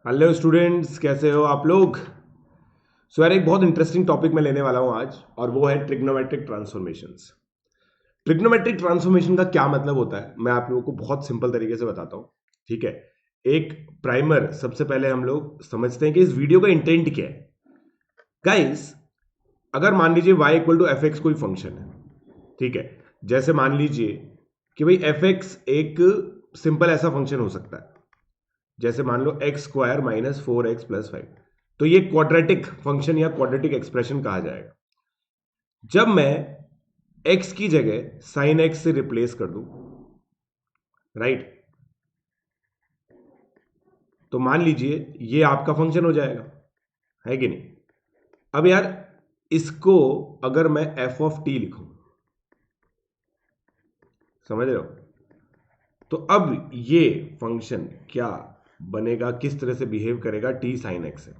Hello students, कैसे हो आप लोग। सो यार, एक बहुत इंटरेस्टिंग टॉपिक मैं लेने वाला हूं आज, और वो है ट्रिग्नोमेट्रिक ट्रांसफॉर्मेशंस। ट्रिग्नोमेट्रिक ट्रांसफॉर्मेशन का क्या मतलब होता है, मैं आप लोगों को बहुत सिंपल तरीके से बताता हूं। ठीक है, एक प्राइमर सबसे पहले हम लोग समझते हैं कि इस वीडियो का इंटेंट क्या है। गाइस, अगर मान लीजिए y equal to f x कोई फंक्शन है, ठीक है। जैसे मान लीजिए कि भाई एफ एक्स एक सिंपल ऐसा फंक्शन हो सकता है, जैसे मान लो एक्स स्क्वायर माइनस 4x+5। तो ये क्वाड्रेटिक फंक्शन या क्वाड्रेटिक एक्सप्रेशन कहा जाएगा। जब मैं x की जगह साइन x से रिप्लेस कर दूं, राइट, तो मान लीजिए ये आपका फंक्शन हो जाएगा, है कि नहीं। अब यार, इसको अगर मैं f ऑफ t लिखूं, समझ रहे हो, तो अब ये फंक्शन क्या बनेगा, किस तरह से बिहेव करेगा t साइन x से,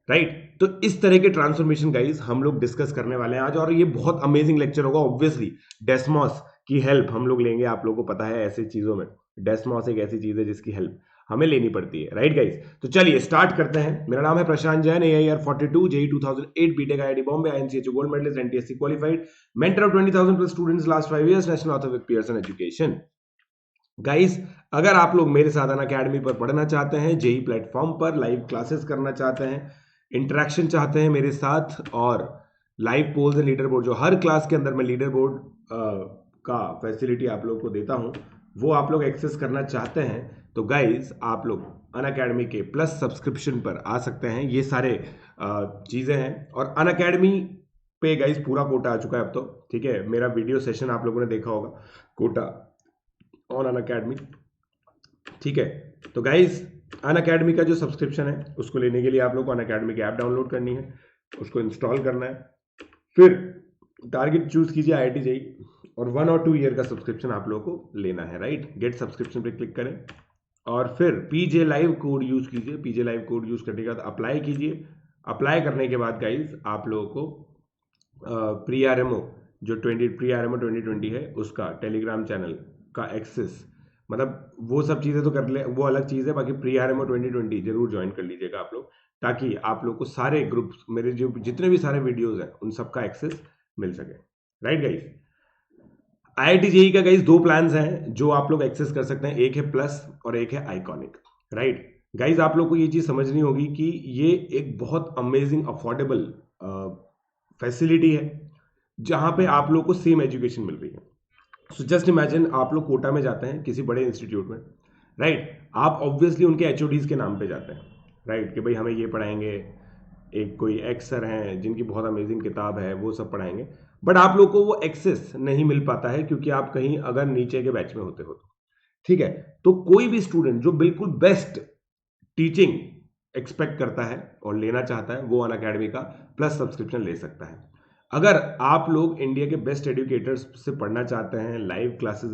राइट। तो इस तरह के ट्रांसफॉर्मेशन गाइस हम लोग डिस्कस करने वाले हैं आज, और ये बहुत अमेजिंग लेक्चर होगा। ऑब्वियसली डेस्मॉस की हेल्प हम लोग लेंगे, आप लोगों को पता है ऐसी चीजों में डेस्मॉस एक ऐसी चीज है जिसकी हेल्प हमें लेनी पड़ती है, राइट गाइस। तो चलिए स्टार्ट करते हैं। मेरा नाम है Prashant Jain, AIR42, JEE 2008, B Tech IIT Bombay, INCHU gold medallist, NTSC qualified, mentor of 20,000 plus students last 5 years, national author with Pearson education. Guys, अगर आप लोग मेरे साथ अनअकैडमी पर पढ़ना चाहते हैं, जेई प्लेटफॉर्म पर लाइव क्लासेस करना चाहते हैं, इंटरेक्शन चाहते हैं मेरे साथ, और live polls and leader board, जो हर क्लास के अंदर मैं लीडर बोर्ड का फैसिलिटी आप लोग को देता हूं, वो आप लोग एक्सेस करना चाहते हैं, तो गाइस आप लोग अनअकैडमी के प्लस सब्सक्रिप्शन पर आ सकते हैं। ये सारे चीज़ें हैं, और अनअकैडमी पे गाइस पूरा कोटा आ चुका है अब तो, ठीक है। मेरा वीडियो सेशन आप लोगों ने देखा होगा, कोटा ऑन अनअकैडमी, ठीक है। तो गाइज, अनअकैडमी का जो सब्सक्रिप्शन है उसको लेने के लिए आप लोग को अनअकैडमी की ऐप डाउनलोड करनी है, उसको इंस्टॉल करना है, फिर टारगेट चूज कीजिए IIT JEE, और 1 और 2 ईयर का सब्सक्रिप्शन आप लोगों को लेना है, राइट। गेट सब्सक्रिप्शन पे क्लिक करें, और फिर PJ लाइव कोड यूज कीजिए। PJ लाइव कोड यूज करने के बाद अप्लाई कीजिए। अप्लाई करने के बाद गाइज आप लोगों को प्री RMO जो 2020 है उसका टेलीग्राम चैनल का एक्सेस, मतलब वो सब चीज़ें तो कर ले, वो अलग चीज़ है, बाकी प्री RMO 2020 जरूर ज्वाइन कर लीजिएगा आप लोग, ताकि आप लोग को सारे ग्रुप्स, मेरे जो जितने भी सारे वीडियोस हैं उन सब का एक्सेस मिल सके, राइट गाइस। IIT JEE का गाइस 2 प्लान्स हैं जो आप लोग एक्सेस कर सकते हैं, एक है प्लस और एक है आइकॉनिक, राइट। गाइस, आप लोग को ये चीज़ समझनी होगी कि ये एक बहुत अमेजिंग अफोर्डेबल फैसिलिटी है, जहां पे आप लोग को सेम एजुकेशन मिल रही है। सो जस्ट इमेजिन, आप लोग कोटा में जाते हैं किसी बड़े इंस्टीट्यूट में, राइट। आप ऑब्वियसली उनके HODs के नाम पे जाते हैं, राइट, कि भाई हमें ये पढ़ाएंगे, एक कोई एक्स सर हैं जिनकी बहुत अमेजिंग किताब है, वो सब पढ़ाएंगे। बट आप लोग को वो एक्सेस नहीं मिल पाता है, क्योंकि आप कहीं अगर नीचे के बैच में होते हो तो, ठीक है। तो कोई भी स्टूडेंट जो बिल्कुल बेस्ट टीचिंग एक्सपेक्ट करता है और लेना चाहता है, वो अनअकैडमी का प्लस सब्सक्रिप्शन ले सकता है। अगर आप लोग इंडिया के बेस्ट एजुकेटर्स से पढ़ना चाहते हैं, लाइव क्लासेस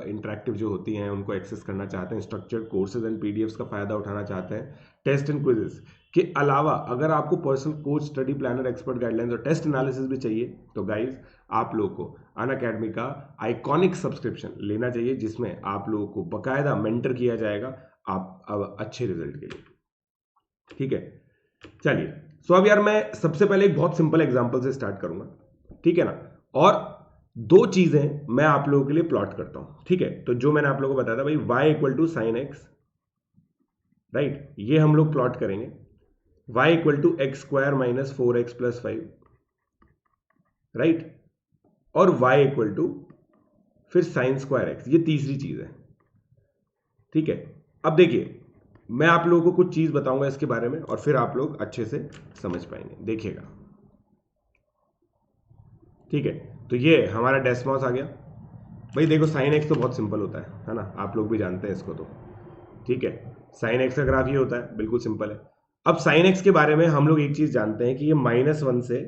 इंटरेक्टिव जो होती हैं उनको एक्सेस करना चाहते हैं, स्ट्रक्चर्ड कोर्सेज एंड PDFs का फायदा उठाना चाहते हैं, टेस्ट एंड क्विजेस के अलावा अगर आपको personal coach, study planner, expert guidelines और टेस्ट एनालिसिस भी चाहिए, तो गाइज आप लोग को अनअकैडमी का आइकॉनिक सब्सक्रिप्शन लेना चाहिए, जिसमें आप लोगों को बकायदा मेंटर किया जाएगा आप अब अच्छे रिजल्ट के लिए, ठीक है। चलिए, सो अब यार मैं सबसे पहले एक बहुत सिंपल एग्जांपल से स्टार्ट करूंगा, ठीक है ना, और 2 चीजें मैं आप लोगों के लिए प्लॉट करता हूं, ठीक है। तो जो मैंने आप लोगों को बताया था भाई, y equal to sine x, right, ये हम लोग प्लॉट करेंगे। y equal to x square minus 4x+5, right, और y इक्वल टू फिर साइन स्क्वायर एक्स, ये तीसरी चीज है, ठीक है। अब देखिए, मैं आप लोगों को कुछ चीज बताऊंगा इसके बारे में, और फिर आप लोग अच्छे से समझ पाएंगे, देखिएगा, ठीक है। तो ये हमारा डेस्मॉस आ गया। भाई देखो, साइन एक्स तो बहुत सिंपल होता है ना, आप लोग भी जानते हैं इसको तो, ठीक है। साइन एक्स का ग्राफ ये होता है, बिल्कुल सिंपल है। अब साइन एक्स के बारे में हम लोग एक चीज जानते हैं कि ये -1 से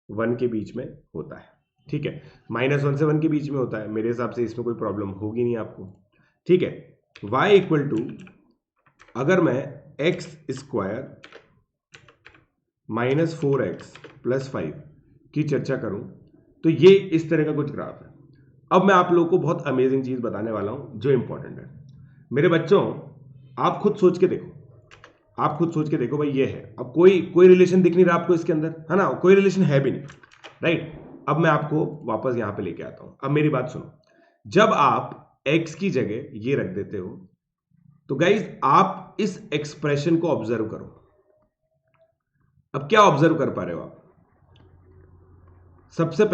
1 के बीच में होता है, ठीक है। -1 से 1 के बीच में होता है, मेरे हिसाब से इसमें कोई प्रॉब्लम होगी नहीं आपको, ठीक है। y इक्वल टू, अगर मैं एक्स स्क्वायर -4x+5 की चर्चा करूं, तो ये इस तरह का कुछ ग्राफ है। अब मैं आप लोगों को बहुत अमेजिंग चीज बताने वाला हूं जो इंपॉर्टेंट है। मेरे बच्चों, आप खुद सोच के देखो, आप खुद सोच के देखो भाई, ये है। अब कोई रिलेशन दिख नहीं रहा आपको इसके अंदर, है ना, कोई रिलेशन है भी नहीं, राइट। अब मैं आपको वापस यहां पे लेके आता हूं। अब मेरी बात सुनो, जब आप x की जगह ये रख देते हो, तो गाइज आप इस एक्सप्रेशन को ऑब्जर्व करो। अब क्या ऑब्जर्व कर पा रहे हो आप? सबसे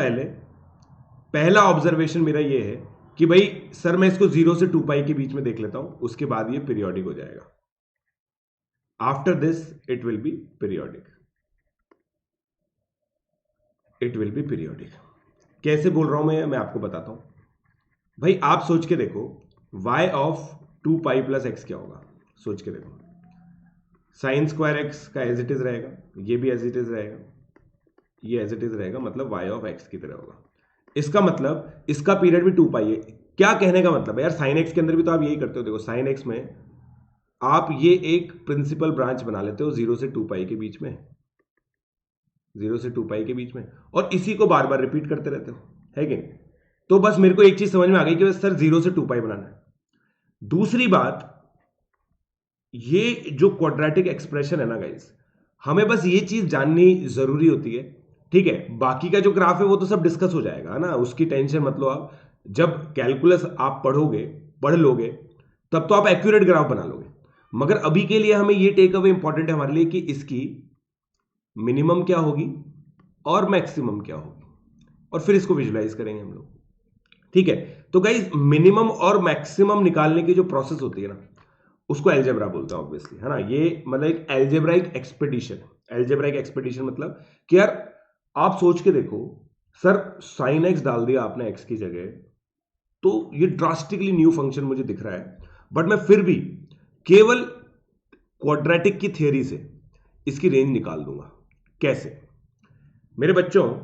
पहला ऑब्जर्वेशन मेरा ये है कि भाई सर मैं इसको 0 से 2 पाई के बीच में देख लेता हूं, उसके बाद ये पीरियोडिक हो जाएगा। After this it will be periodic, it will be periodic. कैसे बोल रहा हूं मैं आपको बताता हूं। भाई आप सोच के देखो, y of 2 pi plus x क्या होगा? सोच के देखो, साइन स्क्वायर एक्स का एज इट इज रहेगा, ये भी एज इट इज रहेगा, ये एज इट इज रहेगा, मतलब y ऑफ एक्स की तरह होगा। इसका मतलब इसका पीरियड भी 2 पाई है। क्या कहने का मतलब है यार, साइन एक्स के अंदर भी तो आप यही करते हो। देखो साइन एक्स में आप ये एक प्रिंसिपल ब्रांच बना लेते हो 0 से 2 पाई के बीच में, 0 से 2 पाई के बीच में, और इसी को बार बार रिपीट करते रहते हो, है कि नहीं? तो बस मेरे को एक चीज समझ में आ गई कि सर 0 से 2 पाई बनाना है। दूसरी बात, ये जो क्वाड्रेटिक एक्सप्रेशन है ना गाइस, हमें बस ये चीज जाननी जरूरी होती है, ठीक है। बाकी का जो ग्राफ है वो तो सब डिस्कस हो जाएगा ना, उसकी टेंशन मत लो आप। जब कैलकुलस आप पढ़ लोगे तब तो आप एक्यूरेट ग्राफ बना लोगे। मगर अभी के लिए हमें ये टेक अवे इंपॉर्टेंट है हमारे लिए कि इसकी मिनिमम क्या होगी और मैक्सिमम क्या होगी, और फिर इसको विजुलाइज करेंगे हम लोग, ठीक है। तो गाइस मिनिमम और मैक्सिमम निकालने की जो प्रोसेस होती है ना, उसको एल्जेब्रा बोलते हैं ऑब्वियसली, है ना। ये मतलब एक एल्जेब्राइक एक्सपेडिशन। एल्जेब्राइक एक्सपेडिशन मतलब कि यार आप सोच के देखो, सर साइन एक्स डाल दिया आपने एक्स की जगह, तो ये ड्रास्टिकली न्यू फंक्शन मुझे दिख रहा है, बट मैं फिर भी केवल क्वाड्रेटिक की थियरी से इसकी रेंज निकाल दूंगा। कैसे? मेरे बच्चों,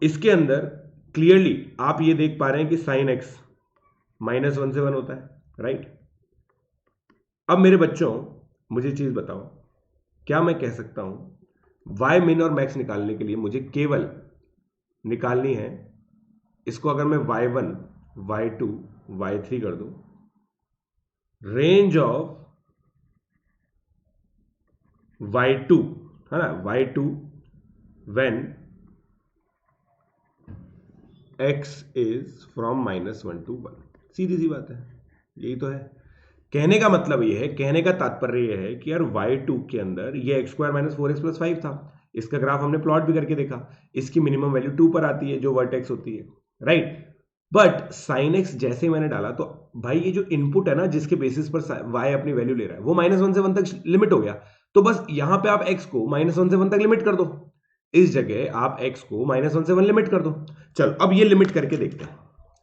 इसके अंदर क्लियरली आप ये देख पा रहे हैं कि साइन एक्स -1 से 1 होता है, राइट। अब मेरे बच्चों मुझे चीज बताओ, क्या मैं कह सकता हूं वाई मिन और मैक्स निकालने के लिए मुझे केवल निकालनी है, इसको अगर मैं y1 y2 y3 कर दूं, रेंज ऑफ y2, है ना, y2 when x is from -1 to 1। सीधी सी बात है, यही तो है। कहने का मतलब ये है, कहने का तात्पर्य ये है कि यार y2 के अंदर ये x² - 4x + 5 था। इसका ग्राफ हमने प्लॉट भी करके देखा, इसकी मिनिमम वैल्यू 2 पर आती है जो वर्टेक्स होती है, राइट। बट साइन एक्स जैसे मैंने डाला, तो भाई ये जो इनपुट है ना जिसके बेसिस पर y अपनी वैल्यू ले रहा है, वो -1 से 1 तक लिमिट हो गया। तो बस यहां पे आप x को -1 से 1 तक लिमिट कर दो, इस जगह आप x को -1 से 1 लिमिट कर दो। चलो अब ये लिमिट करके देखते हैं,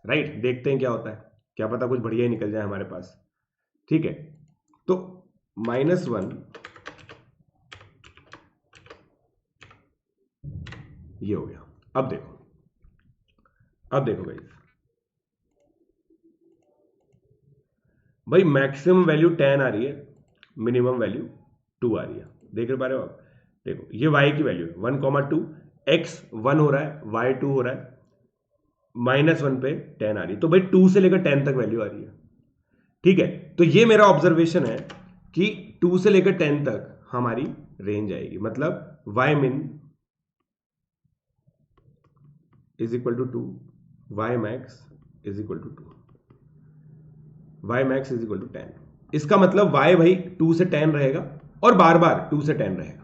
राइट। देखते हैं क्या होता है, क्या पता कुछ बढ़िया ही निकल जाए हमारे पास, ठीक है। तो -1 ये हो गया। अब देखो भाई मैक्सिमम वैल्यू 10 आ रही है, मिनिमम वैल्यू 2 आ रही है। देख रहे हो आप? देखो ये y की वैल्यू 1,2, x 1 हो रहा है, y 2 हो रहा है, -1 पे 10 आ रही है। तो भाई 2 से लेकर 10 तक वैल्यू आ रही है, ठीक है। तो ये मेरा ऑब्जर्वेशन है कि 2 से लेकर 10 तक हमारी रेंज आएगी, मतलब y min is equal to 2, y max is equal to 2, y max is equal to 10। इसका मतलब y भाई 2 से 10 रहेगा और बार बार 2 से 10 रहेगा।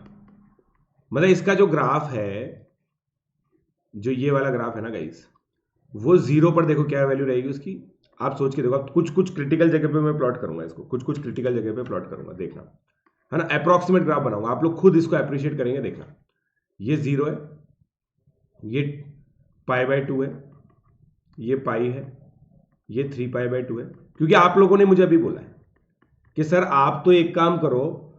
मतलब इसका जो ग्राफ है, जो ये वाला ग्राफ है ना गाइस, वो 0 पर देखो क्या वैल्यू रहेगी उसकी। आप सोच के देखो, आप कुछ क्रिटिकल जगह पे मैं प्लॉट करूंगा इसको, कुछ क्रिटिकल जगह पे प्लॉट करूंगा, देखना, है ना। अप्रोक्सीमेट ग्राफ बनाऊंगा, आप लोग खुद इसको अप्रिशिएट करेंगे, देखना। ये 0 है, ये π/2 है, ये पाई है, ये 3π/2 है। क्योंकि आप लोगों ने मुझे अभी बोला है कि सर आप तो एक काम करो,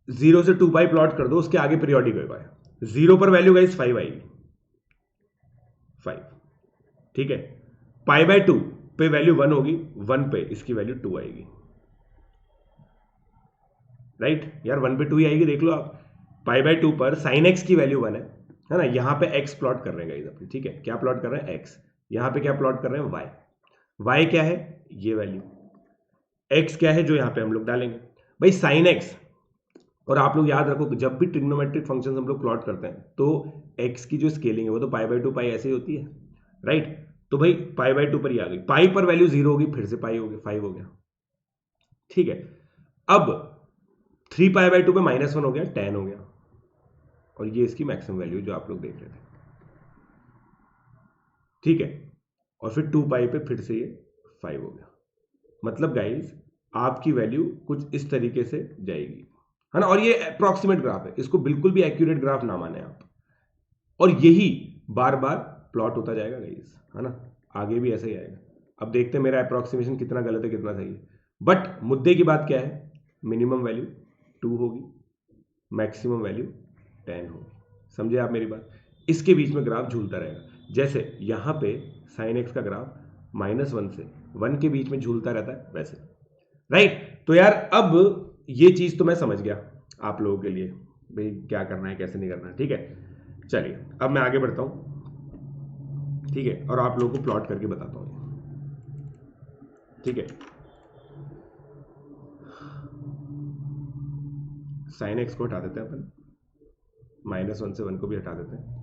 0 से 2 पाई प्लॉट कर दो, उसके आगे पीरियोडिक होगा। 0 पर वैल्यू गाइस 5 आएगी, 5, ठीक है। π/2 पे वैल्यू 1 होगी, 1 पे इसकी वैल्यू 2 आएगी, राइट यार। 1 पे 2 ही आएगी, देख लो आप। π/2 पर साइन एक्स की वैल्यू 1 है ना। यहां पे x प्लॉट कर रहे हैं गाइस अपनी, ठीक है। क्या प्लॉट कर रहे हैं? x। यहां पे क्या प्लॉट कर रहे हैं? y क्या है? ये वैल्यू। x क्या है जो यहां पे हम लोग डालेंगे? भाई साइन एक्स और आप लोग याद रखो कि जब भी ट्रिग्नोमेट्रिक फंक्शन हम लोग प्लॉट करते हैं तो x की जो स्केलिंग है वो तो पाई बाई टू पाई ऐसे ही होती है, राइट। तो भाई पाई बाई टू पर ही आ गई, पाई पर वैल्यू 0 होगी, फिर से पाई हो गया, 5 हो गया, ठीक है। अब 3 पाई बाई टू पे -1 हो गया, 10 हो गया, और ये इसकी मैक्सिमम वैल्यू जो आप लोग देख रहे थे, ठीक है। और फिर 2 पाई पे फिर से ये 5 हो गया। मतलब गाइज आपकी वैल्यू कुछ इस तरीके से जाएगी, है ना। और ये अप्रॉक्सीमेट ग्राफ है, इसको बिल्कुल भी एक्यूरेट ग्राफ ना माने आप, और यही बार बार प्लॉट होता जाएगा गाइज, है ना। आगे भी ऐसा ही आएगा। अब देखते हैं मेरा अप्रॉक्सीमेशन कितना गलत है कितना सही है, बट मुद्दे की बात क्या है, मिनिमम वैल्यू 2 होगी, मैक्सिमम वैल्यू 10 होगी। समझे आप मेरी बात। इसके बीच में ग्राफ झूलता रहेगा, जैसे यहां पे साइन एक्स का ग्राफ -1 से 1 के बीच में झूलता रहता है वैसे, राइट। तो यार अब ये चीज तो मैं समझ गया आप लोगों के लिए, भाई क्या करना है कैसे नहीं करना है, ठीक है। चलिए अब मैं आगे बढ़ता हूं, ठीक है, और आप लोगों को प्लॉट करके बताता हूं, ठीक है। साइन एक्स को हटा देते हैं अपन, -1 से 1 को भी हटा देते हैं,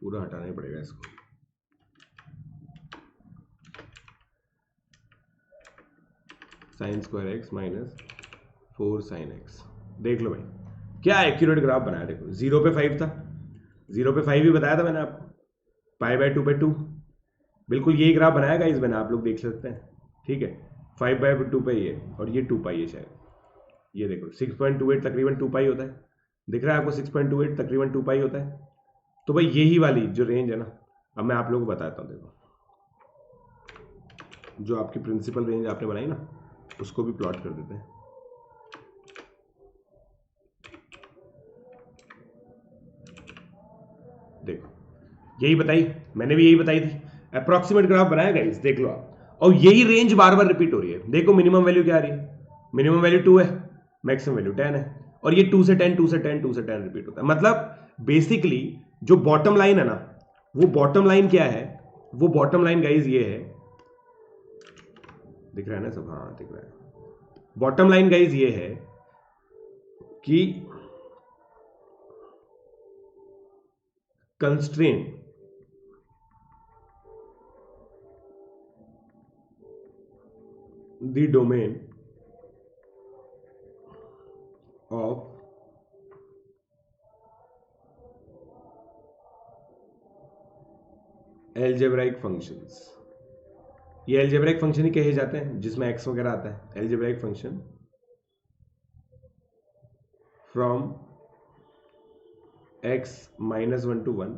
पूरा हटाना ही पड़ेगा इसको। Sign square x -4 sine x, देख लो भाई क्या एक्यूरेट ग्राफ बनाया। देखो 0 पे 5 था, 0 पे 5 ही बताया था मैंने आपको, पाई बाई 2 पे 2, बिल्कुल यही ग्राफ बनाया गाइस मैंने, आप लोग देख सकते हैं, ठीक है। 5 बाई 2 पे ये, और ये 2 पाई है शायद, ये देखो 6.28 तकरीबन 2 पाई होता है, दिख रहा है आपको 6.28 तकरीबन 2 पाई होता है। तो भाई यही वाली जो रेंज है ना, अब मैं आप लोगों को बताता हूँ, देखो जो आपकी प्रिंसिपल रेंज आपने बनाई ना उसको भी प्लॉट कर देते हैं। देखो यही बताई मैंने भी, यही बताई थी, अप्रॉक्सीमेट ग्राफ बनाया गाइस, देख लो आप, और यही रेंज बार बार रिपीट हो रही है। देखो मिनिमम वैल्यू क्या आ रही है, मिनिमम वैल्यू 2 है, मैक्सिमम वैल्यू 10 है, और ये 2 से 10 2 से 10 2 से 10 रिपीट होता है। मतलब बेसिकली जो बॉटम लाइन है ना, वो बॉटम लाइन क्या है, वो बॉटम लाइन गाइस ये है, दिख रहा है ना सब, हाँ दिख रहा है। बॉटम लाइन गाइस ये है कि constrain the domain of algebraic functions. ये एल्जेब्राइक फंक्शन ही कहे जाते हैं जिसमें एक्स वगैरह आता है, algebraic function from x -1 to 1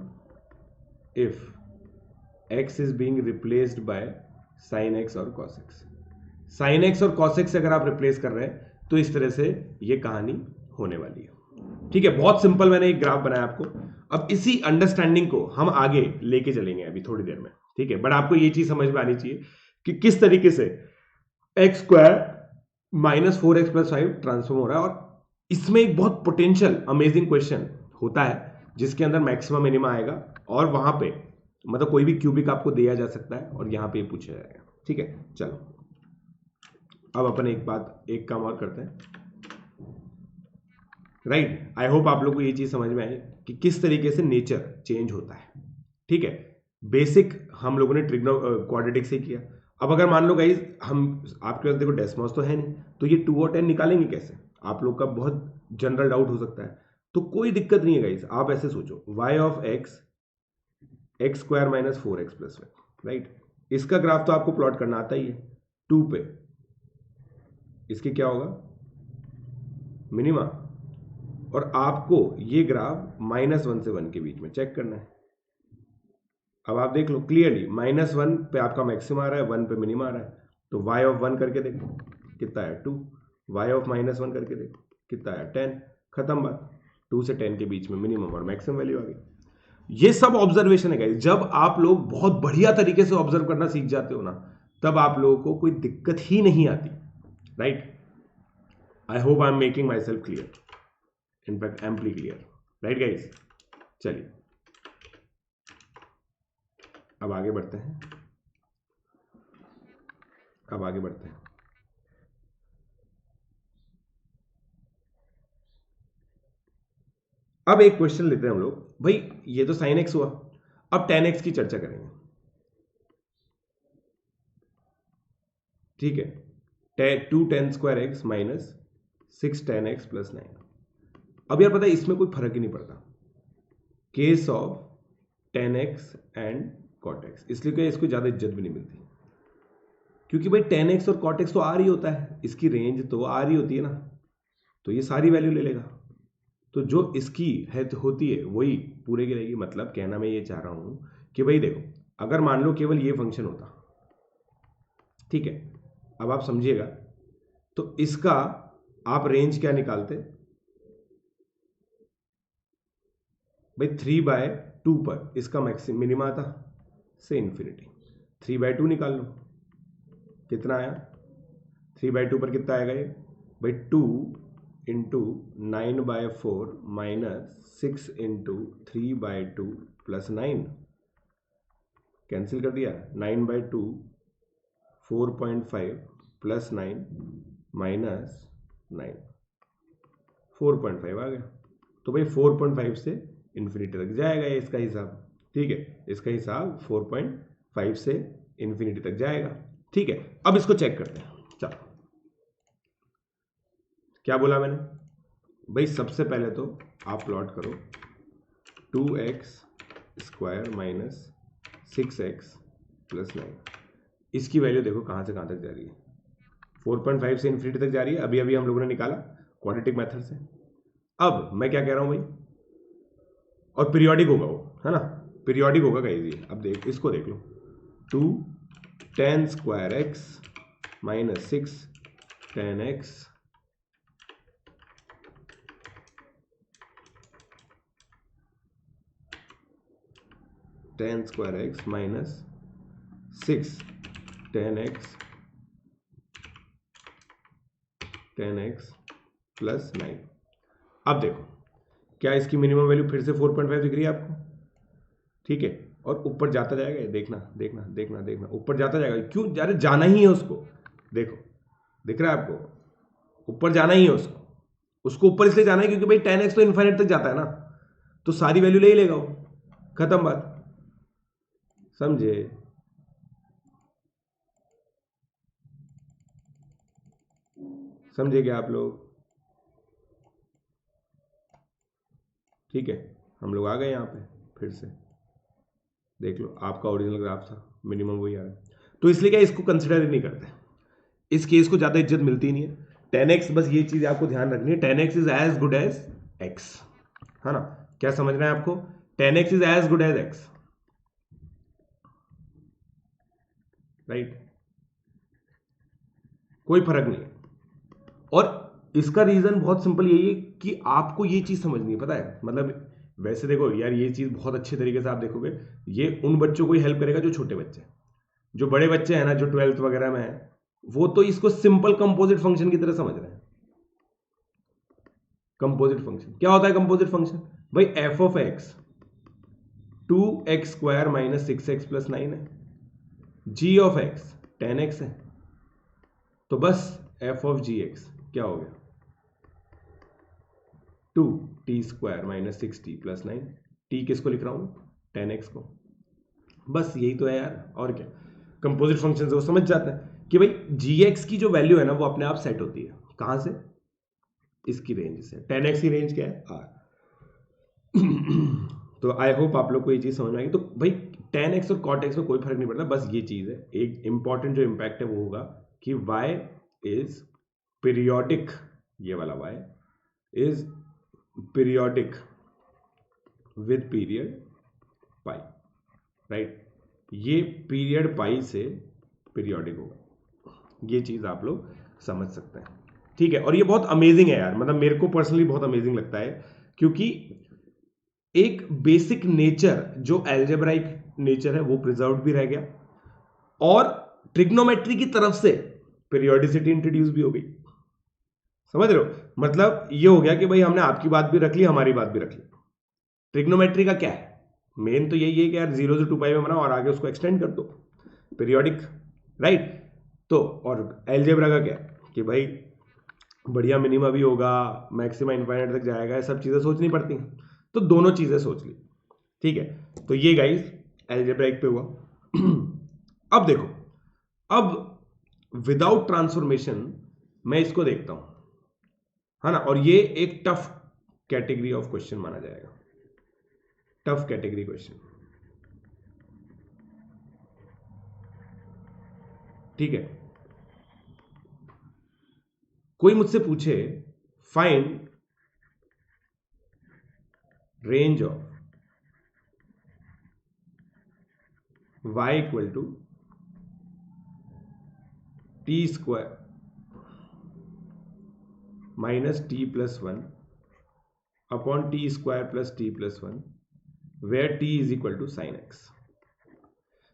if x is being replaced by sin x और cos x। sin x और cos x से अगर आप रिप्लेस कर रहे हैं तो इस तरह से ये कहानी होने वाली है, ठीक है। बहुत सिंपल मैंने एक ग्राफ बनाया आपको। अब इसी अंडरस्टैंडिंग को हम आगे लेके चलेंगे अभी थोड़ी देर में, ठीक है। बट आपको ये चीज समझ में आनी चाहिए कि किस तरीके से एक्स स्क्वायर -4x + 5 ट्रांसफॉर्म हो रहा है, और इसमें एक बहुत पोटेंशियल अमेजिंग क्वेश्चन होता है जिसके अंदर मैक्सिमम मिनिमा आएगा, और वहां पे मतलब कोई भी क्यूबिक आपको दिया जा सकता है और यहां पे पूछा जाएगा, ठीक है। चलो अब अपन एक काम और करते हैं, राइट। आई होप आप लोग को ये चीज समझ में आई कि किस तरीके से नेचर चेंज होता है, ठीक है। बेसिक हम लोगों ने ट्रिग्नो क्वाड्रेटिक से किया। अब अगर मान लो गाइज हम, आपके पास देखो डेसिमल्स तो है नहीं, तो ये 2 और 10 निकालेंगे कैसे, आप लोग का बहुत जनरल डाउट हो सकता है। तो कोई दिक्कत नहीं है गाइज, आप ऐसे सोचो y of x x square -4x + 1, right. इसका ग्राफ तो आपको प्लॉट करना आता ही है, 2 पे इसके क्या होगा मिनिमा, और आपको ये ग्राफ -1 से 1 के बीच में चेक करना है। अब आप देख लो क्लियरली, -1 पे आपका मैक्सिमम आ रहा है, 1 पे मिनिमम आ रहा है, तो y ऑफ 1 करके देखो कितना है 2, y ऑफ -1 करके देखो कितना है 10, खत्म बात। 2 से 10 के बीच में मिनिमम और मैक्सिमम वैल्यू आ गई। ये सब ऑब्जर्वेशन है गाइस। जब आप लोग बहुत बढ़िया तरीके से ऑब्जर्व करना सीख जाते हो ना, तब आप लोगों को कोई दिक्कत ही नहीं आती, right. I hope I am making my self clear, in fact amply clear, right guys. चलिए अब आगे बढ़ते हैं, अब आगे बढ़ते हैं। अब एक क्वेश्चन लेते हैं हम लोग, भाई ये तो साइन एक्स हुआ, अब टेन एक्स की चर्चा करेंगे। ठीक है, 2 tan square x minus 6 tan x plus 9। अब यार पता है इसमें कोई फर्क ही नहीं पड़ता, case of tan x and cot x, इसलिए क्या इसको ज्यादा इज्जत भी नहीं मिलती, क्योंकि भाई tan x और cot x तो आर ही होता है, इसकी रेंज तो आर ही होती है ना, तो ये सारी वैल्यू ले लेगा, तो जो इसकी है तो होती है वही पूरे की रहेगी। मतलब कहना मैं ये चाह रहा हूं कि भाई देखो, अगर मान लो केवल ये फंक्शन होता, ठीक है, अब आप समझिएगा, तो इसका आप रेंज क्या निकालते भाई, 3/2 पर इसका मैक्सिमम मिनिमा था से इन्फिनिटी, 3/2 निकाल लो, कितना आया 3/2 पर कितना आएगा ये भाई, 2 into 9/4 minus 6 into 3/2 plus 9, cancel कर दिया, 9/2 4.5 प्लस 9 माइनस 9 4.5 आ गया। तो भाई 4.5 से इन्फिनिटी तक जाएगा ये, इसका हिसाब, ठीक है, इसका हिसाब 4.5 से इन्फिनिटी तक जाएगा। ठीक है, अब इसको चेक करते हैं। चलो, क्या बोला मैंने भाई, सबसे पहले तो आप प्लॉट करो 2x square minus 6x plus 9, इसकी वैल्यू देखो कहां से कहां तक जा रही है, 4.5 से इन्फिनिटी तक जा रही है, अभी अभी हम लोगों ने निकाला क्वाड्रेटिक मेथड से। अब मैं क्या कह रहा हूं भाई, और पीरियोडिक होगा वो, है ना, पीरियोडिक होगा गाइस ये। अब देख, इसको देख लो, 2 tan square x minus 6 tan x tan square x minus 6 tan x plus 9। अब देखो, क्या इसकी मिनिमम वैल्यू फिर से 4.5 दिख रही है आपको, ठीक है, और ऊपर जाता जाएगा, देखना देखना देखना देखना, ऊपर जाता जाएगा, क्यों जा रहे, जाना ही है उसको, देखो दिख रहा है आपको, ऊपर जाना ही है उसको, उसको ऊपर इसलिए जाना है क्योंकि भाई tan x तो इन्फाइनाइट तक जाता है ना, तो सारी वैल्यू ले ही लेगा वो, खत्म बात, समझे। समझे क्या आप लोग, ठीक है, हम लोग आ गए यहाँ पे, फिर से देख लो, आपका ओरिजिनल ग्राफ था, मिनिमम वही आ रहा है, तो इसलिए क्या इसको कंसिडर ही नहीं करते, इस केस को ज्यादा इज्जत मिलती नहीं है। tan x, बस ये चीज आपको ध्यान रखनी है, tan x is as good as x, है ना, क्या समझना है आपको, tan x is as good as x, right, कोई फर्क नहीं है। और इसका रीजन बहुत सिंपल यही है कि आपको ये चीज समझनी है, पता है, मतलब वैसे देखो यार, ये चीज बहुत अच्छे तरीके से आप देखोगे, ये उन बच्चों को ही हेल्प करेगा जो छोटे बच्चे, जो बड़े बच्चे हैं ना, जो 12th वगैरह में है, वो तो इसको सिंपल कंपोजिट फंक्शन की तरह समझ रहे हैं। कंपोजिट फंक्शन क्या होता है, कंपोजिट फंक्शन भाई F of x 2x square minus 6x plus 9 है, जी ऑफ एक्स tan x है, तो बस एफ ऑफ जी एक्स क्या हो गया, 2t square minus 6t plus 9, T किसको लिख रहा हूं, tan x को, बस यही तो है यार, और क्या। कंपोजिट फंक्शन से वो समझ जाते हैं कि भाई gx की जो वैल्यू है ना, वो अपने आप सेट होती है, कहां से, इसकी रेंज से, tan x की रेंज क्या है, r। तो आई होप आप लोग को ये चीज समझ में आएगी। तो भाई tan x और cot x में कोई फर्क नहीं पड़ता, बस ये चीज है, एक इंपॉर्टेंट जो इंपैक्ट है वो होगा कि y इज पीरियोडिक, ये वाला y is periodic with period pi, right, ये पीरियड पाई से पीरियोडिक होगा, ये चीज आप लोग समझ सकते हैं, ठीक है। और ये बहुत अमेजिंग है यार, मतलब मेरे को पर्सनली बहुत अमेजिंग लगता है, क्योंकि एक बेसिक नेचर जो एल्जेब्राइक नेचर है वो प्रिजर्व भी रह गया, और ट्रिग्नोमेट्री की तरफ से पीरियोडिसिटी इंट्रोड्यूस भी हो गई, समझ रहे हो, मतलब ये हो गया कि भाई हमने आपकी बात भी रख ली, हमारी बात भी रख ली। ट्रिग्नोमेट्री का क्या है, मेन तो यही है कि यार 0 से 2 पाई में बनाओ और आगे उसको एक्सटेंड कर दो पीरियोडिक, राइट। तो और एलजेब्रा का क्या कि भाई बढ़िया मिनिमा भी होगा, मैक्सिमा इनफाइनाइट तक जाएगा, ये सब चीजें सोचनी पड़ती हैं, तो दोनों चीजें सोच ली, ठीक है। तो ये गाइस एलजेब्रा पे हुआ। अब देखो, अब विदाउट ट्रांसफॉर्मेशन मैं इसको देखता हूं, है ना, और ये एक टफ कैटेगरी ऑफ क्वेश्चन माना जाएगा, टफ कैटेगरी क्वेश्चन, ठीक है। कोई मुझसे पूछे find range of y equal to t square minus t plus one upon t square plus t plus one where t is equal to sine x.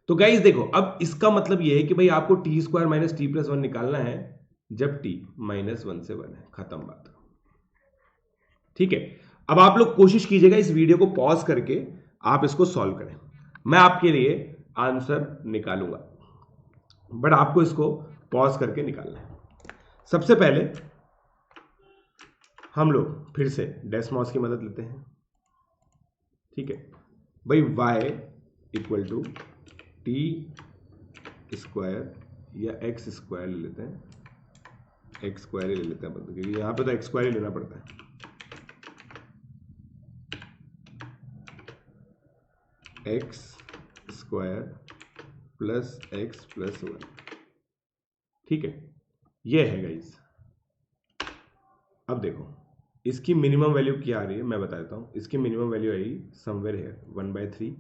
तो guys देखो, अब इसका मतलब यह है कि भाई आपको t square minus t plus one निकालना है जब टी माइनस वन से वन है, खत्म बात, ठीक है। अब आप लोग कोशिश कीजिएगा इस वीडियो को पॉज करके आप इसको सॉल्व करें, मैं आपके लिए आंसर निकालूंगा, बट आपको इसको पॉज करके निकालना है। सबसे पहले हम लोग फिर से डेस्मॉस की मदद लेते हैं, ठीक है भाई। y equal to t square या एक्स स्क्वायर ले लेते हैं, एक्स स्क्वायर ही ले लेते हैं क्योंकि यहां पे तो एक्स स्क्वायर ही लेना पड़ता है, x square plus x plus one, ठीक है, ये है गाइस। अब देखो इसकी मिनिमम वैल्यू क्या आ रही है मैं बता देता हूं, इसकी मिनिमम वैल्यू आएगी समवेयर हियर 1/3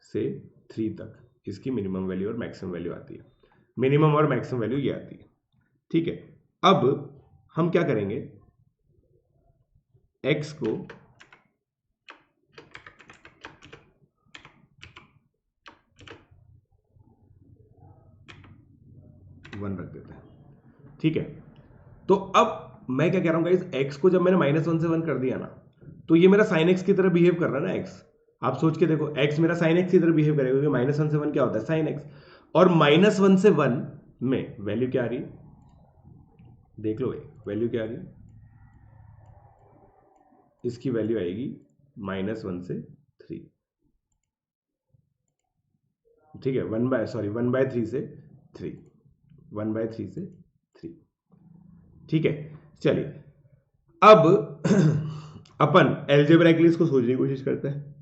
से 3 तक, इसकी मिनिमम वैल्यू और मैक्सिमम वैल्यू आती है, मिनिमम और मैक्सिमम वैल्यू ये आती है, ठीक है। अब हम क्या करेंगे, x को वन रख देते हैं, ठीक है। तो अब मैं क्या कह रहा हूं गाइस, x को जब मैंने -1 से 1 कर दिया ना, तो ये मेरा sin x की तरह बिहेव कर रहा है ना x, आप सोच के देखो x मेरा sin x की तरह बिहेव करेगा क्योंकि -1 से 1 क्या होता है sin x, और -1 से 1 में वैल्यू क्या आ रही है, देख लो भाई वैल्यू क्या आ रही है, इसकी वैल्यू आएगी -1 से 3, ठीक है, 1/3 से 3, 1/3 से 3, ठीक है। चलिए अब अपन एल्जेब्राइकली इसको सोचने की कोशिश करते हैं,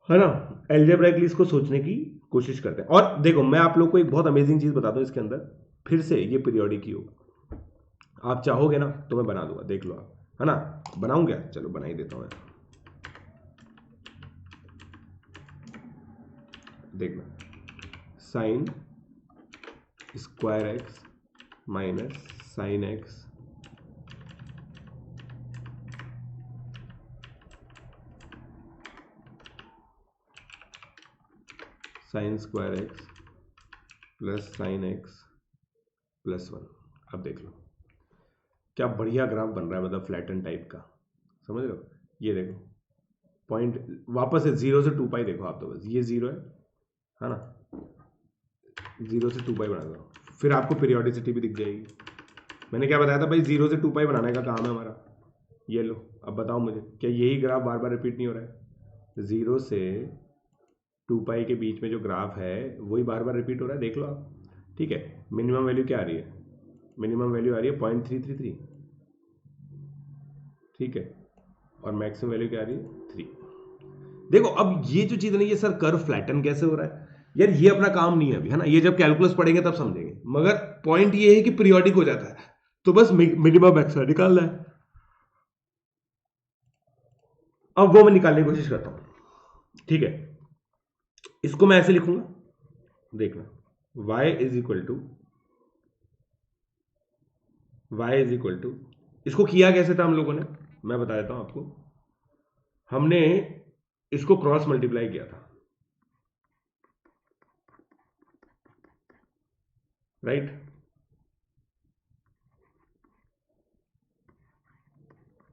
है ना, एल्जेब्राइकली इसको सोचने की कोशिश करते हैं। और देखो मैं आप लोग को एक बहुत अमेजिंग चीज बताता हूं इसके अंदर, फिर से ये पीरियोडिक ही होगा, आप चाहोगे ना तो मैं बना दूंगा, देख लो आप, है ना, बनाऊं क्या, चलो बना ही देता हूं, देखना sign square x minus sine x sign square x plus sine x plus one. अब देख लो क्या बढ़िया ग्राफ बन रहा है, मतलब फ्लैटन टाइप का, समझ रहे हो, ये देखो पॉइंट वापस से 0 से 2 पाई, देखो आप तो बस ये 0 है ना, 0 से 2 पाई बना दो, फिर आपको पीरियोडिसिटी भी दिख जाएगी। मैंने क्या बताया था भाई, 0 से 2 पाई बनाने का काम है हमारा, ये लो। अब बताओ मुझे क्या यही ग्राफ बार बार रिपीट नहीं हो रहा है, 0 से 2 पाई के बीच में जो ग्राफ है वही बार बार रिपीट हो रहा है, देख लो आप, ठीक है। मिनिमम वैल्यू क्या आ रही है, मिनिमम वैल्यू आ रही है 0.333, ठीक है, और मैक्सिमम वैल्यू क्या आ रही है 3। देखो अब ये जो चीज नहीं, ये सर कर्व फ्लैटन कैसे हो रहा है यार, ये अपना काम नहीं है अभी, है ना, ये जब कैलकुलस पढ़ेंगे तब समझेंगे, मगर पॉइंट ये है कि पीरियोडिक हो जाता है, तो बस मिनिमम मैक्सिमम निकालना है। अब वो मैं निकालने की कोशिश करता हूं, ठीक है। इसको मैं ऐसे लिखूंगा, देखना y इज इक्वल टू, इसको किया कैसे था हम लोगों ने, मैं बता देता हूं आपको, हमने इसको क्रॉस मल्टीप्लाई किया था, right,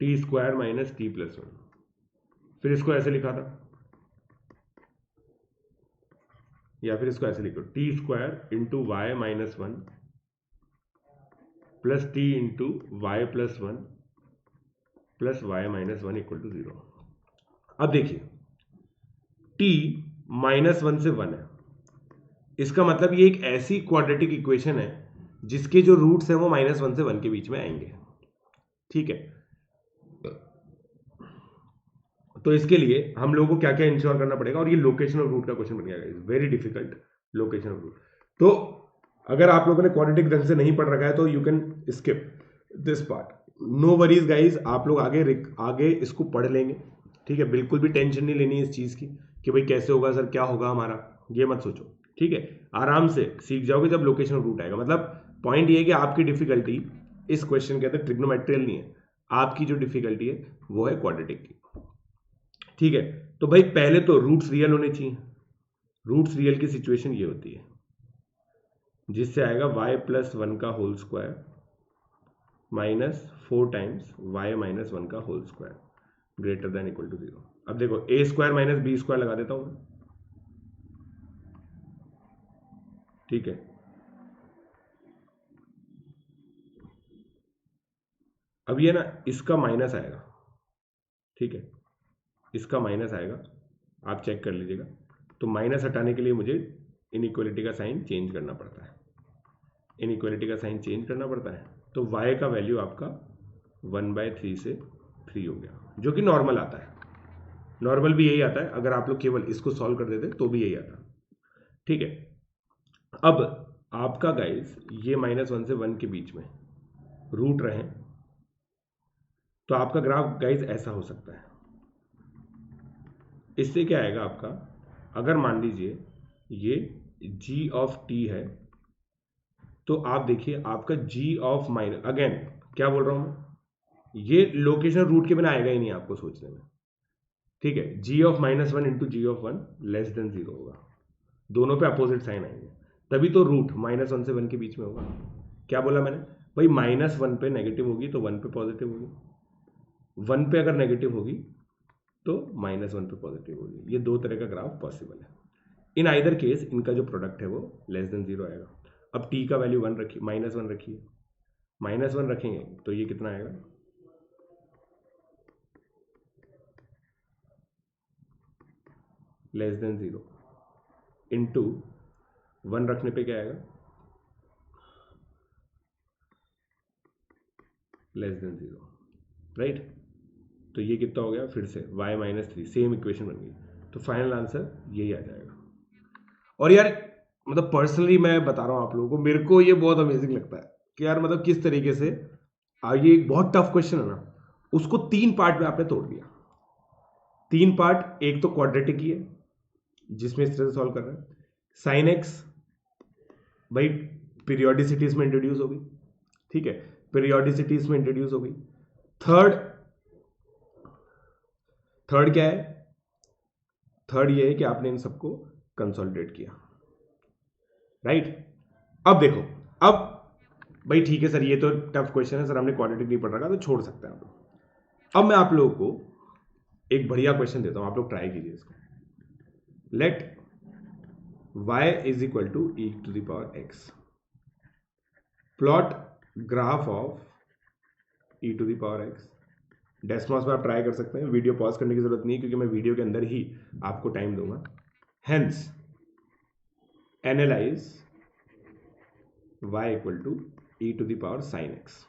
T square minus t plus one, फिर इसको ऐसे लिखा था, या फिर इसको ऐसे लिखो, t square into y minus one plus t into y plus one plus y minus one equal to 0। अब देखिए टी माइनस वन से वन है, इसका मतलब ये एक ऐसी क्वाड्रेटिक इक्वेशन है जिसके जो रूट्स हैं वो माइनस वन से वन के बीच में आएंगे, ठीक है। तो इसके लिए हम लोगों को क्या क्या इंश्योर करना पड़ेगा, और ये लोकेशन ऑफ रूट का क्वेश्चन बन गया, is very difficult, location of root. तो अगर आप लोगों ने क्वाड्रेटिक ढंग से नहीं पढ़ रखा है तो you can skip this part, no worries guys, आप लोग आगे इसको पढ़ लेंगे, ठीक है। बिल्कुल भी टेंशन नहीं लेनी है इस चीज की कि भाई कैसे होगा सर, क्या होगा हमारा, ये मत सोचो, ठीक है। आराम से सीख जाओगे जब लोकेशन ऑफ रूट आएगा। मतलब पॉइंट ये है कि आपकी डिफिकल्टी इस क्वेश्चन के अंदर ट्रिग्नोमेट्रियल नहीं है, आपकी जो डिफिकल्टी है वो है क्वाड्रेटिक की, ठीक है। तो भाई पहले तो रूट्स रियल होने चाहिए, रूट्स रियल की सिचुएशन ये होती है जिससे आएगा y प्लस वन का whole square minus 4 times y minus one का whole square greater than equal to 0। अब देखो A square minus B square लगा देता हूं मैं, ठीक है। अब ये ना इसका माइनस आएगा, ठीक है, इसका माइनस आएगा, आप चेक कर लीजिएगा। तो माइनस हटाने के लिए मुझे इनइक्वालिटी का साइन चेंज करना पड़ता है, इनइक्वालिटी का साइन चेंज करना पड़ता है। तो y का वैल्यू आपका 1/3 से 3 हो गया, जो कि नॉर्मल आता है, नॉर्मल भी यही आता है, अगर आप लोग केवल इसको सॉल्व कर देते तो भी यही आता, ठीक है। अब आपका गाइस ये माइनस वन से वन के बीच में रूट रहे तो आपका ग्राफ गाइस ऐसा हो सकता है। इससे क्या आएगा आपका, अगर मान लीजिए ये g ऑफ t है तो आप देखिए आपका g ऑफ माइनस, अगेन क्या बोल रहा हूं मैं, ये लोकेशन रूट के बिना आएगा ही नहीं आपको सोचने में, ठीक है। g of minus one into g of one less than 0 होगा, दोनों पे अपोजिट साइन आएंगे, तभी तो रूट माइनस वन से वन के बीच में होगा। क्या बोला मैंने भाई, माइनस वन पे नेगेटिव होगी तो वन पे पॉजिटिव होगी, वन पे अगर नेगेटिव होगी तो माइनस वन पे पॉजिटिव होगी, ये दो तरह का ग्राफ पॉसिबल है। इन आइदर केस इनका जो प्रोडक्ट है वो लेस देन 0 आएगा। अब t का वैल्यू वन रखिए, माइनस वन रखिए, माइनस वन रखेंगे तो ये कितना आएगा, लेस देन 0 इंटू वन रखने पे क्या आएगा, लेस देन 0, राइट। तो ये कितना हो गया, फिर से y minus three, same equation बन गई। तो फाइनल आंसर यही आ जाएगा। और यार मतलब पर्सनली मैं बता रहा हूं आप लोगों को, मेरे को ये बहुत अमेजिंग लगता है कि यार मतलब किस तरीके से ये एक बहुत टफ क्वेश्चन है ना, उसको 3 पार्ट में आपने तोड़ दिया। 3 पार्ट, एक तो क्वाड्रेटिक ही है जिसमें इस तरह से सॉल्व कर रहे हैं, साइन एक्स भाई पीरियोडिसिटीज में इंट्रोड्यूस हो गई, ठीक है, पीरियोडिसिटीज में इंट्रोड्यूस हो गई। थर्ड थर्ड क्या है, थर्ड ये है कि आपने इन सबको कंसोलिडेट किया, राइट। अब देखो, अब भाई ठीक है सर ये तो टफ क्वेश्चन है सर, हमने क्वाड्रेटिक नहीं पढ़ रखा तो छोड़ सकते हैं आप लोग। अब मैं आप लोगों को एक बढ़िया क्वेश्चन देता हूं, आप लोग ट्राई कीजिए इसको। Let y is equal to e to the power x, plot graph of e to the power x। Desmos में आप ट्राई कर सकते हैं, वीडियो पॉज करने की जरूरत नहीं क्योंकि मैं वीडियो के अंदर ही आपको टाइम दूंगा। Hence analyse y equal to e to the power sine x।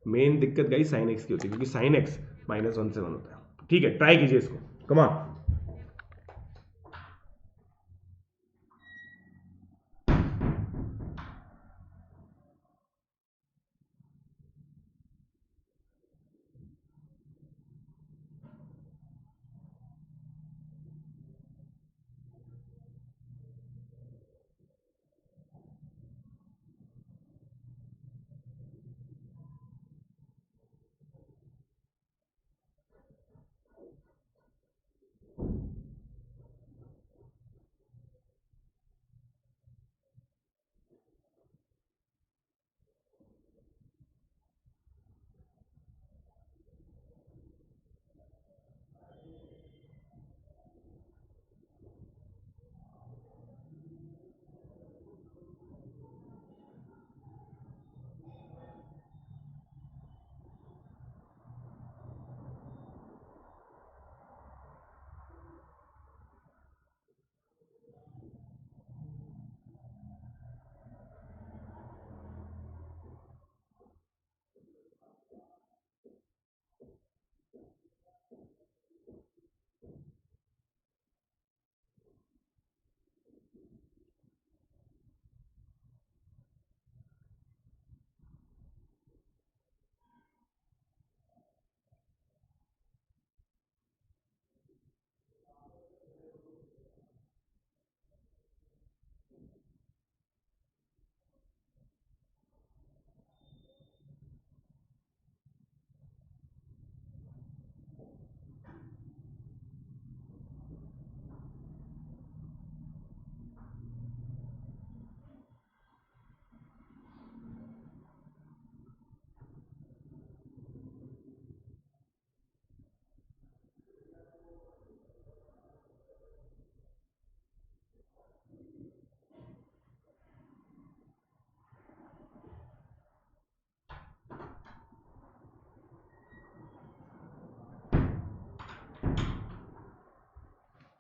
Main दिक्कत गई साइन x की होती है क्योंकि साइन x माइनस वन से वन होता है, ठीक है। ट्राई कीजिए इसको, कम ऑन।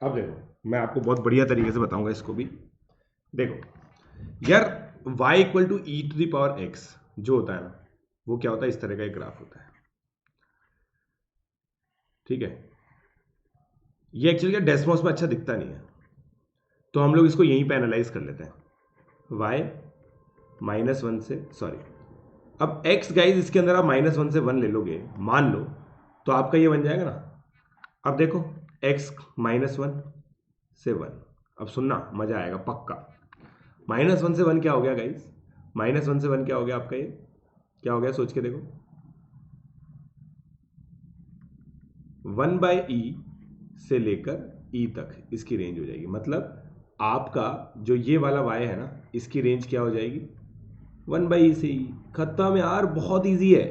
अब देखो मैं आपको बहुत बढ़िया तरीके से बताऊंगा इसको भी। देखो यार y equal to e to the power x जो होता है ना, वो क्या होता है, इस तरह का एक ग्राफ होता है। ठीक है, ये एक्चुअली क्या डेस्मोस में अच्छा दिखता नहीं है, तो हम लोग इसको यहीं पे एनालाइज कर लेते हैं। y -1 से सॉरी, अब x गाइज इसके अंदर आप -1 से 1 ले लोगे मान लो, तो आपका ये बन जाएगा ना। अब देखो x -1 से 1, अब सुनना मजा आएगा पक्का। -1 से 1 क्या हो गया गाइज, -1 से 1 क्या हो गया आपका, ये क्या हो गया सोच के देखो, 1/e से लेकर e तक इसकी रेंज हो जाएगी। मतलब आपका जो ये वाला y है ना, इसकी रेंज क्या हो जाएगी, 1/e से e। खत्म यार, बहुत इजी है।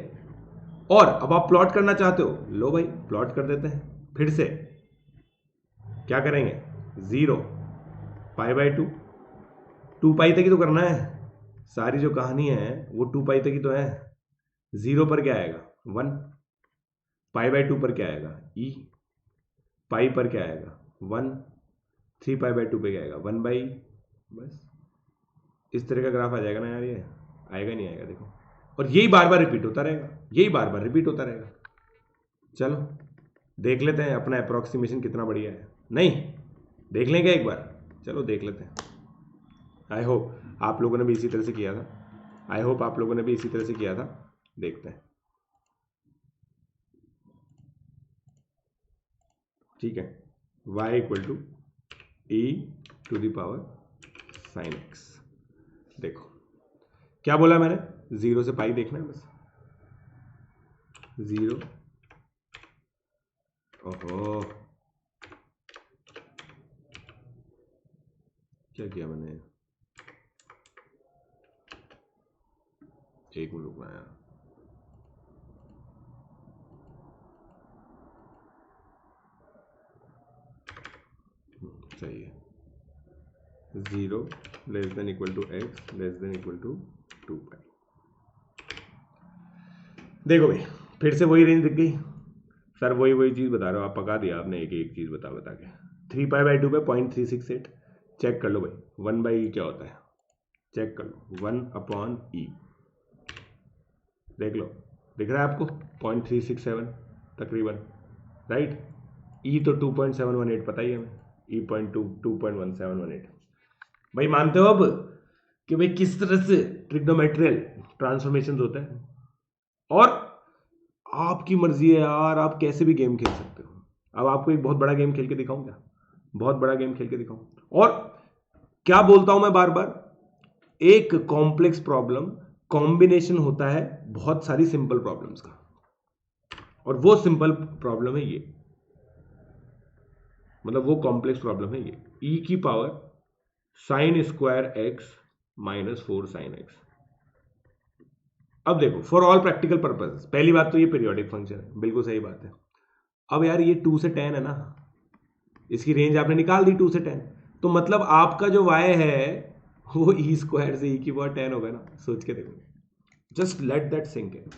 और अब आप प्लॉट करना चाहते हो, लो भाई प्लॉट कर देते हैं। फिर से क्या करेंगे, 0 π/2, 2π तक ही तो करना है, सारी जो कहानी है वो 2π तक ही तो है। 0 पर क्या आएगा 1, π/2 पर क्या आएगा e, पाई पर क्या आएगा 1, 3π/2 पे क्या आएगा 1/e। बस इस तरह का ग्राफ आ जाएगा ना यार, ये आएगा नहीं आएगा देखो। और यही बार बार रिपीट होता रहेगा, यही बार बार रिपीट होता रहेगा। चलो देख लेते हैं अपना अप्रोक्सीमेशन कितना बढ़िया है, नहीं देख लेंगे एक बार, चलो देख लेते हैं। आई होप आप लोगों ने भी इसी तरह से किया था, आई होप आप लोगों ने भी इसी तरह से किया था। देखते हैं, ठीक है, y equal to e to the power sin x। देखो क्या बोला मैंने, 0 से पाई देखना है बस, 0, ओहो क्या किया मैंने, एक मिनट रुकना यार। सही है, 0 less than equal to x less than equal to 2π। देखो भाई फिर से वही रेंज दिख गई सर, वही चीज़ बता रहे हो आप, पका दिया आपने एक एक चीज़ बता बता के। 3π/2 पे 0.368 चेक कर लो भाई, 1/e क्या होता है चेक कर लो, 1/e देख लो, दिख रहा है आपको 0.367 तकरीबन, राइट। ई तो 2.718 पता ही है हमें, ई 2.1718। भाई मानते हो अब कि भाई किस तरह से ट्रिग्नोमेट्रियल ट्रांसफॉर्मेशन होता है। और आपकी मर्जी है यार, आप कैसे भी गेम खेल सकते हो। अब आपको एक बहुत बड़ा गेम खेल के दिखाऊं क्या, बहुत बड़ा गेम खेल के दिखाऊं। और क्या बोलता हूं मैं बार बार, एक कॉम्प्लेक्स प्रॉब्लम कॉम्बिनेशन होता है बहुत सारी सिंपल प्रॉब्लम्स का, और वो सिंपल प्रॉब्लम है ये, मतलब वो कॉम्प्लेक्स प्रॉब्लम है ये, e की power sin square x -4 sin x। अब देखो फॉर ऑल प्रैक्टिकल पर्पस, पहली बात तो ये पीरियोडिक फंक्शन है, बिल्कुल सही बात है। अब यार ये 2 से 10 है ना, इसकी रेंज आपने निकाल दी 2 से 10, तो मतलब आपका जो y है वो e स्क्वायर से e की पावर 10 होगा ना। सोच के देखो, just let that sink in.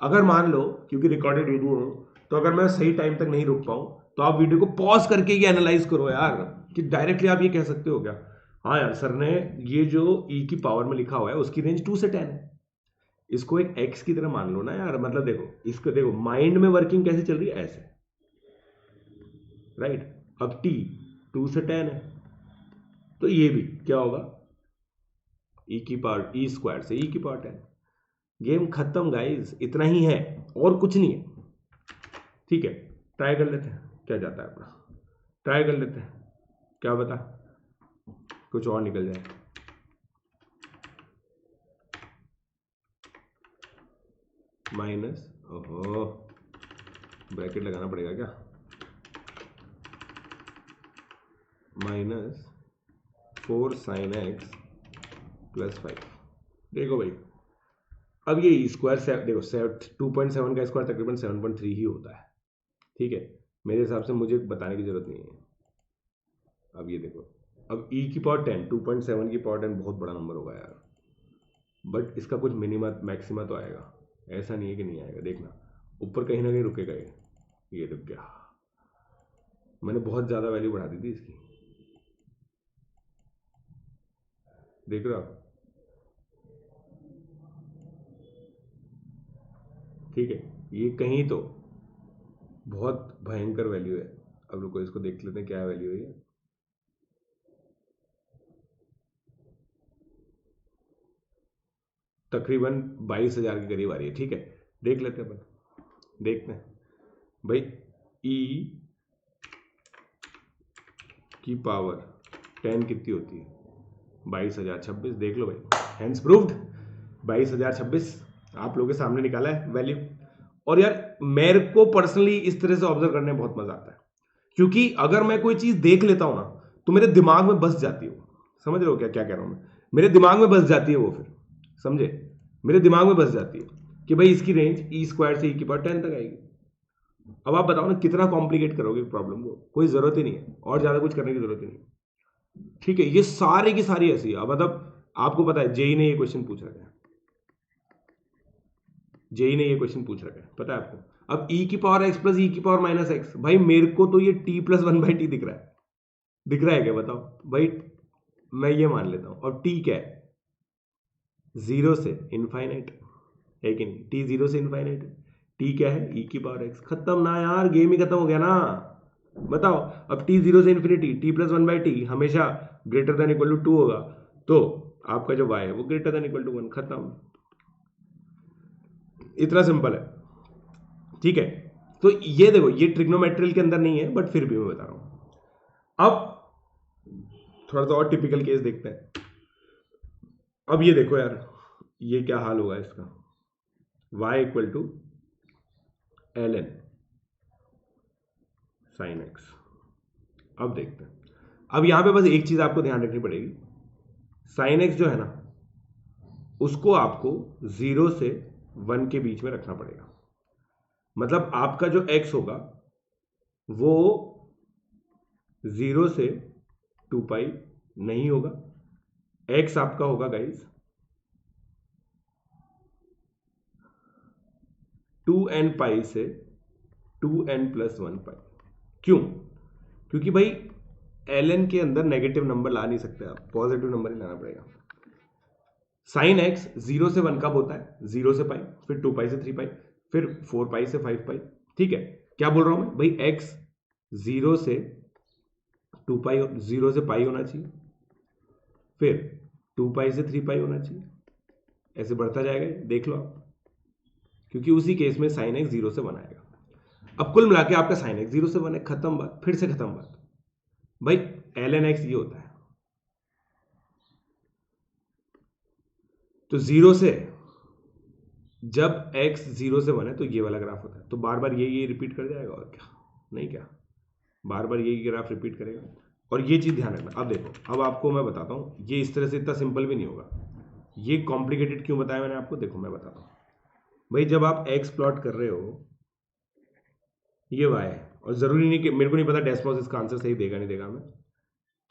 अगर मान लो क्योंकि रिकॉर्डेड वीडियो है, तो अगर मैं सही टाइम तक नहीं रुक पाऊं, तो आप वीडियो को पॉज करके ही एनालाइज करो यार, कि डायरेक्टली आप ये कह सकते हो क्या, हाँ यार सर ने ये जो e की पावर में लिखा हुआ है उसकी रेंज 2 से 10 है, इसको एक x की तरह मान लो ना यार। मतलब देखो इसको देखो माइंड में वर्किंग कैसे चल रही है, ऐसे, राइट। अब t 2 से 10 है, तो ये भी क्या होगा, e की पावर e स्क्वायर से e की पावर 10। गेम खत्म गाइस, इतना ही है और कुछ नहीं है। ठीक है, ट्राई कर लेते हैं क्या जाता है अपना, ट्राई कर लेते हैं, क्या बता कुछ और निकल जाए। माइनस, ओहो ब्रैकेट लगाना पड़ेगा क्या, -4 sin x +5। देखो भाई अब ये स्क्वायर से देखो 2.7 का स्क्वायर तकरीबन 7.3 ही होता है, ठीक है। मेरे हिसाब से मुझे बताने की जरूरत नहीं है। अब ये देखो, अब e की पावर 10, 2.7 की पावर 10 बहुत बड़ा नंबर होगा यार, बट इसका कुछ मिनिमा मैक्सिमा तो आएगा, ऐसा नहीं है कि नहीं आएगा। देखना ऊपर कहीं ना कहीं रुकेगा, ये रुक गया, मैंने बहुत ज्यादा वैल्यू बढ़ा दी थी इसकी, देख रहे हो आप? ठीक है, ये कहीं तो बहुत भयंकर वैल्यू है। अब रुको इसको देख लेते हैं क्या वैल्यू है ये। तकरीबन 22,000 के करीब आ रही है। ठीक है, देख लेते हैं अपन, देखते हैं भाई। ई की पावर 10 कितनी होती है? 22,026। देख लो भाई, हैंड्स प्रूव्ड, 22,026 आप लोगों के सामने निकाला है वैल्यू। और यार मेरे को पर्सनली इस तरह से ऑब्जर्व करने में बहुत मजा आता है, क्योंकि अगर मैं कोई चीज देख लेता हूं ना तो मेरे दिमाग में बस जाती है वो। समझ रहे हो क्या क्या कह रहा हूं मैं? मेरे दिमाग में बस जाती है वो, फिर समझे, मेरे दिमाग में बस जाती है कि भाई इसकी रेंज ई स्क्वायर से ई की पावर 10 तक आएगी। अब आप बताओ ना कितना कॉम्प्लिकेट करोगे प्रॉब्लम को? कोई जरूरत ही नहीं है, और ज्यादा कुछ करने की जरूरत ही नहीं। ठीक है, ये सारे की सारी ऐसी है। अब मतलब आपको पता है जेई ने ये क्वेश्चन पूछ रखा है, जेई ने ये क्वेश्चन पूछ रखा है, पता है आपको? अब ई की पावर एक्स प्लस ई की पावर माइनस एक्स, भाई मेरे को तो ये टी प्लस 1/t दिख रहा है। दिख रहा है क्या बताओ भाई? मैं ये मान लेता हूं। और टी क्या है? 0 से इनफाइनाइट है कि नहीं? टी 0 से इनफाइनाइट है। टी क्या है? ई की पावर एक्स। खत्म ना यार, गेम ही खत्म हो गया ना। बताओ, अब टी 0 से इन्फिनिटी, टी प्लस 1/t हमेशा ग्रेटर देन इक्वल टू 2 होगा, तो आपका जो y है वो ग्रेटर देन इक्वल टू 1। खत्म, इतना सिंपल है। ठीक है, तो ये देखो, ये ट्रिग्नोमेट्रियल के अंदर नहीं है, बट फिर भी मैं बता रहा हूं। अब थोड़ा सा और टिपिकल केस देखते हैं। अब ये देखो यार, ये क्या हाल होगा इसका? y equal to ln sin x। अब देखते हैं। अब यहां पे बस एक चीज आपको ध्यान रखनी पड़ेगी, sin x जो है ना उसको आपको 0 से 1 के बीच में रखना पड़ेगा। मतलब आपका जो x होगा वो 0 से 2 पाई नहीं होगा। x आपका होगा गाइस 2n पाई से 2n प्लस 1 पाई। क्यों? क्योंकि भाई ln के अंदर नेगेटिव नंबर ला नहीं सकते आप, पॉजिटिव नंबर ही लाना पड़ेगा। साइन x 0 से 1 कब होता है? 0 से पाई, फिर 2 पाई से 3 पाई, फिर 4 पाई से 5 पाई। ठीक है, क्या बोल रहा हूं मैं भाई? x 0 से 2 पाई, 0 से पाई होना चाहिए, फिर 2 पाई से 3 पाई होना चाहिए, ऐसे बढ़ता जाएगा। देख लो आप, क्योंकि उसी केस में साइन x 0 से 1 आएगा। अब कुल मिला के आपका साइन x 0 से 1 है। खत्म बात, फिर से खत्म बात भाई। ln x ये होता है, तो 0 से जब x 0 से 1 है तो ये वाला ग्राफ होता है, तो बार बार ये रिपीट कर जाएगा, और क्या नहीं, क्या बार बार यही ग्राफ रिपीट करेगा। और ये चीज ध्यान रखना। अब देखो, अब आपको मैं बताता हूं, ये इस तरह से इतना सिंपल भी नहीं होगा। ये कॉम्प्लिकेटेड क्यों बताया मैंने आपको? देखो मैं बताता हूं भाई, जब आप x प्लॉट कर रहे हो, ये y है, और जरूरी नहीं कि मेरे को नहीं पता डेस्मोस इसका आंसर सही देगा नहीं देगा मैं।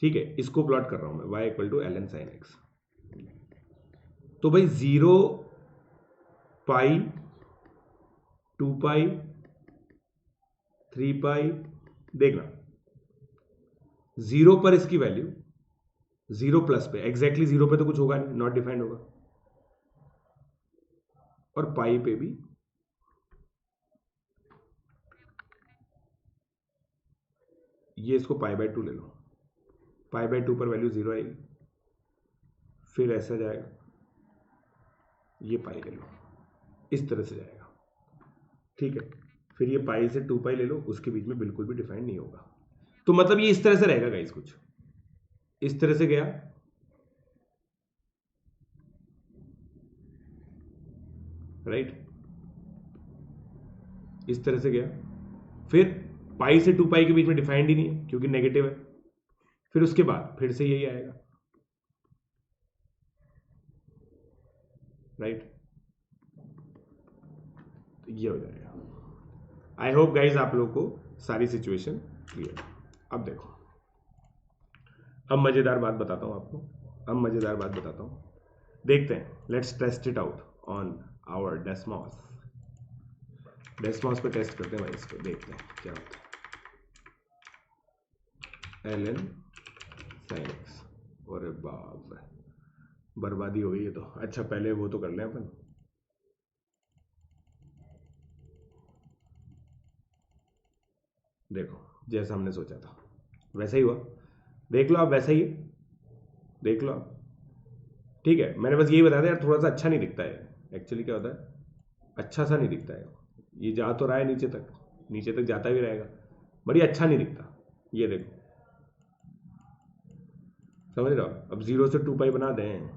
ठीक है, इसको प्लॉट कर रहा हूं मैं, y equal to ln sin x। तो भाई 0 पाई 2 पाई 3 पाई, देखना 0 पर इसकी वैल्यू, 0 प्लस पे एग्जैक्टली 0 पे तो कुछ होगा नहीं, नॉट डिफाइंड होगा, और पाई पे भी ये, इसको पाई बाय 2 ले लो, पाई बाय 2 पर वैल्यू 0 आएगी, फिर ऐसा जाएगा, ये पाई ले लो, इस तरह से जाएगा। ठीक है, फिर ये पाई से 2 पाई ले लो, उसके बीच में बिल्कुल भी डिफाइंड नहीं होगा। तो मतलब ये इस तरह से रहेगा गाइस, कुछ इस तरह से गया, राइट, इस तरह से गया, फिर पाई से 2 पाई के बीच में डिफाइंड ही नहीं है क्योंकि नेगेटिव है, फिर उसके बाद फिर से यही आएगा, राइट, तो ये हो जाएगा। आई होप गाइज आप लोगों को सारी सिचुएशन क्लियर। अब देखो, अब मजेदार बात बताता हूं आपको, अब मजेदार बात बताता हूं, देखते हैं, let's test it out on our Desmos. Desmos पे टेस्ट करते हैं भाई इसको, देखते हैं क्या होता है। ln sin x। अरे बाप रे, बर्बादी हो गई है तो। अच्छा पहले वो तो कर लें अपन, देखो जैसा हमने सोचा था वैसा ही हुआ, देख लो आप, वैसा ही है, देख लो आप। ठीक है, मैंने बस यही बताया था यार, थोड़ा सा अच्छा नहीं दिखता है एक्चुअली। क्या होता है, अच्छा सा नहीं दिखता है। ये जा तो रहा है नीचे तक, नीचे तक जाता भी रहेगा, बड़ी अच्छा नहीं दिखता। ये देखो, समझ रहे हो? अब 0 से 2 पाई बना दें,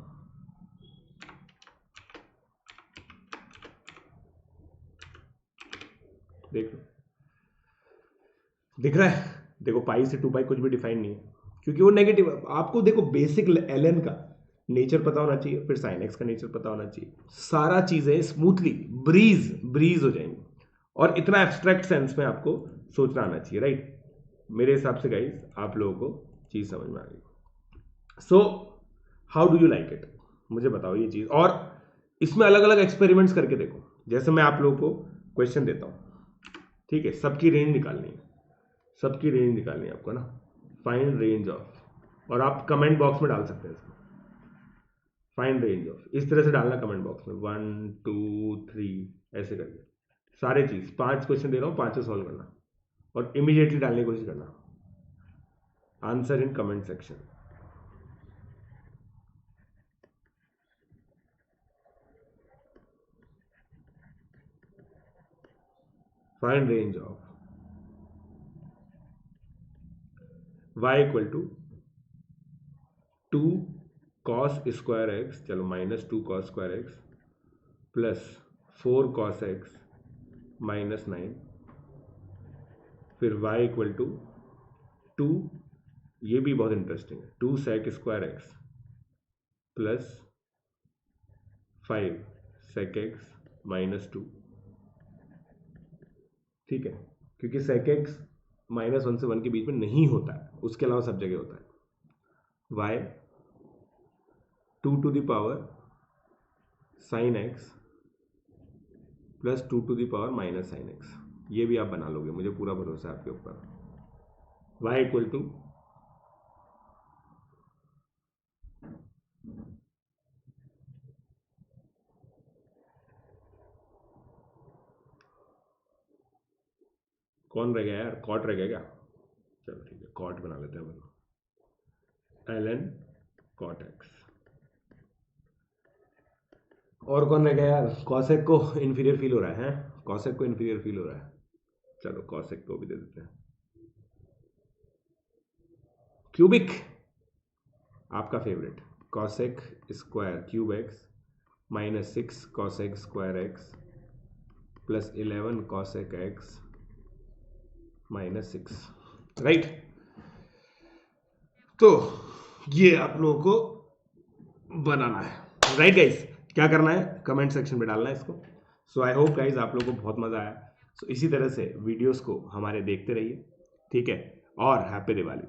देख लो, दिख रहा है? देखो पाई से 2 पाई कुछ भी डिफाइन नहीं है, क्योंकि वो नेगेटिव। आपको देखो बेसिक एलएन का नेचर पता होना चाहिए, फिर साइन एक्स का नेचर पता होना चाहिए, सारा चीजें स्मूथली ब्रीज ब्रीज हो जाएंगी। और इतना एब्स्ट्रैक्ट सेंस में आपको सोचना आना चाहिए, राइट? मेरे हिसाब से गाइस आप लोगों को चीज समझ में आ गई। So how do you like it, मुझे बताओ ये चीज। और इसमें अलग अलग एक्सपेरिमेंट्स करके देखो। जैसे मैं आप लोगों को क्वेश्चन देता हूं, ठीक है? सबकी रेंज निकालनी है, सबकी रेंज निकालनी है आपको ना, फाइंड रेंज ऑफ। और आप कमेंट बॉक्स में डाल सकते हैं इसको, फाइंड रेंज ऑफ, इस तरह से डालना कमेंट बॉक्स में, 1 2 3 ऐसे करके सारे चीज। 5 क्वेश्चन दे रहा हूं, 5 सॉल्व करना और इमीडिएटली डालने की कोशिश करना answer in comment section. Find range of y equal to 2 cos square x, चलो -2 cos square x plus 4 cos x -9, फिर y इक्वल टू 2, ये भी बहुत इंटरेस्टिंग है, 2 sec square x plus 5 sec x -2। ठीक है, क्योंकि sec x -1 से 1 के बीच में नहीं होता है, उसके अलावा सब जगह होता है। y 2 to the power sin x plus 2 to the power minus sin x। ये भी आप बना लोगे, मुझे पूरा भरोसा है आपके ऊपर। y इक्वल टू कौन रह गया यार, कॉट रह गया क्या? चलो ठीक है, कॉट बना लेते हैं ln cot x। और कौन रह गया यार? कॉसेक को इंफीरियर फील हो रहा है, कॉसेक को इंफीरियर फील हो रहा है, चलो कॉसेक को भी दे देते हैं। क्यूबिक आपका favourite, cosec square cube x -6 cosec square x plus 11 cosec x -6, right? तो ये आप लोगों को बनाना है, राइट गाइस? क्या करना है, कमेंट सेक्शन में डालना है इसको। सो आई होप गाइस आप लोगों को बहुत मजा आया। सो इसी तरह से वीडियोस को हमारे देखते रहिए, ठीक है? और हैप्पी दिवाली।